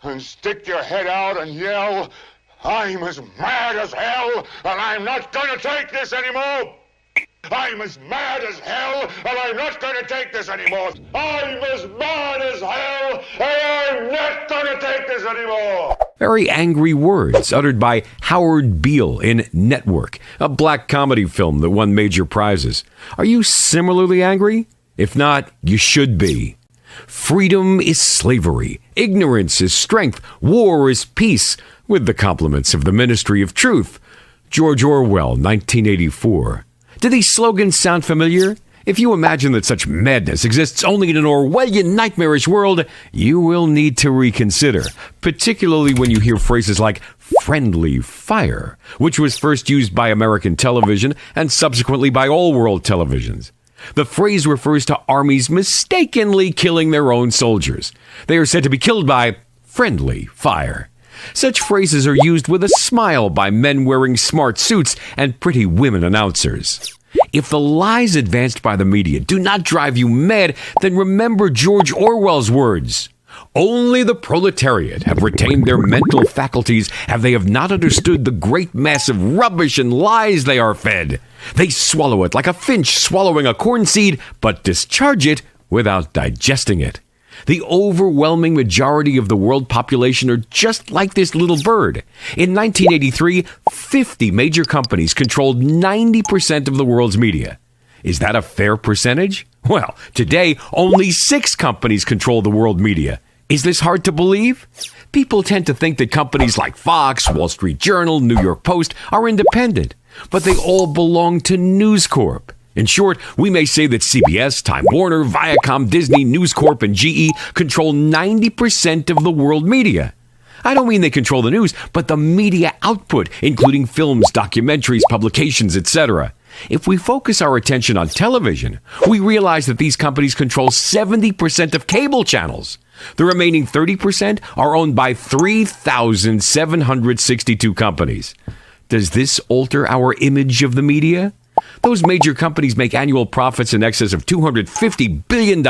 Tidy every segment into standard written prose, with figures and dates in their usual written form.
and stick your head out and yell, I'm as mad as hell, and I'm not gonna take this anymore! I'm as mad as hell, and I'm not gonna take this anymore! I'm as mad as hell, and I'm not gonna take this anymore! Very angry words uttered by Howard Beale in Network, a black comedy film that won major prizes. Are you similarly angry? If not, you should be. Freedom is slavery. Ignorance is strength. War is peace. With the compliments of the Ministry of Truth. George Orwell, 1984. Do these slogans sound familiar? If you imagine that such madness exists only in an Orwellian nightmarish world, you will need to reconsider, particularly when you hear phrases like friendly fire, which was first used by American television and subsequently by all world televisions. The phrase refers to armies mistakenly killing their own soldiers. They are said to be killed by friendly fire. Such phrases are used with a smile by men wearing smart suits and pretty women announcers. If the lies advanced by the media do not drive you mad, then remember George Orwell's words. Only the proletariat have retained their mental faculties, and they have not understood the great mass of rubbish and lies they are fed. They swallow it like a finch swallowing a corn seed, but discharge it without digesting it. The overwhelming majority of the world population are just like this little bird. In 1983, 50 major companies controlled 90% of the world's media. Is that a fair percentage? Well, today, only 6 companies control the world media. Is this hard to believe? People tend to think that companies like Fox, Wall Street Journal, New York Post are independent, but they all belong to News Corp. In short, we may say that CBS, Time Warner, Viacom, Disney, News Corp, and GE control 90% of the world media. I don't mean they control the news, but the media output, including films, documentaries, publications, etc. If we focus our attention on television, we realize that these companies control 70% of cable channels. The remaining 30% are owned by 3,762 companies. Does this alter our image of the media? Those major companies make annual profits in excess of $250 billion.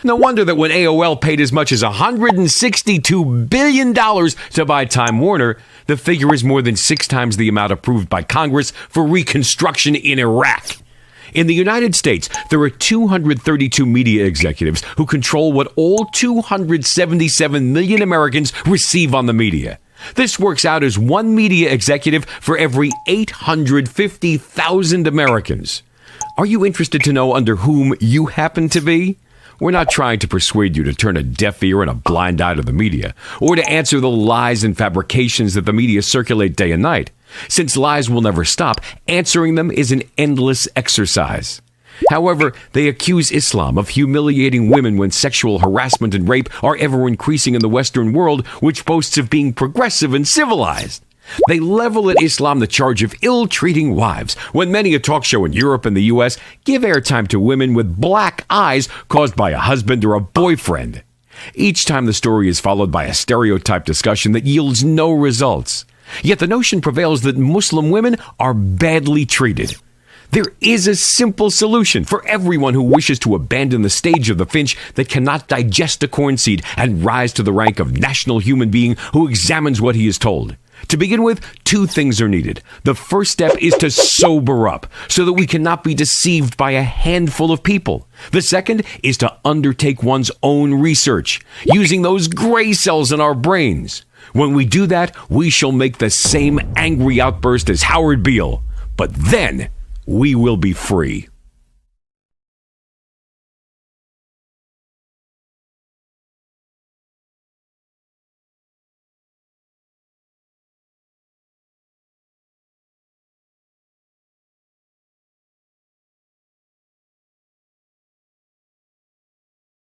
No wonder that when AOL paid as much as $162 billion to buy Time Warner, the figure is more than 6 times the amount approved by Congress for reconstruction in Iraq. In the United States, there are 232 media executives who control what all 277 million Americans receive on the media. This works out as 1 media executive for every 850,000 Americans. Are you interested to know under whom you happen to be? We're not trying to persuade you to turn a deaf ear and a blind eye to the media, or to answer the lies and fabrications that the media circulate day and night. Since lies will never stop, answering them is an endless exercise. However, they accuse Islam of humiliating women when sexual harassment and rape are ever increasing in the Western world, which boasts of being progressive and civilized. They level at Islam the charge of ill-treating wives, when many a talk show in Europe and the U.S. give airtime to women with black eyes caused by a husband or a boyfriend. Each time the story is followed by a stereotype discussion that yields no results. Yet the notion prevails that Muslim women are badly treated. There is a simple solution for everyone who wishes to abandon the stage of the finch that cannot digest a corn seed and rise to the rank of national human being who examines what he is told. To begin with, 2 things are needed. The first step is to sober up so that we cannot be deceived by a handful of people. The second is to undertake one's own research, using those gray cells in our brains. When we do that, we shall make the same angry outburst as Howard Beale. But then we will be free.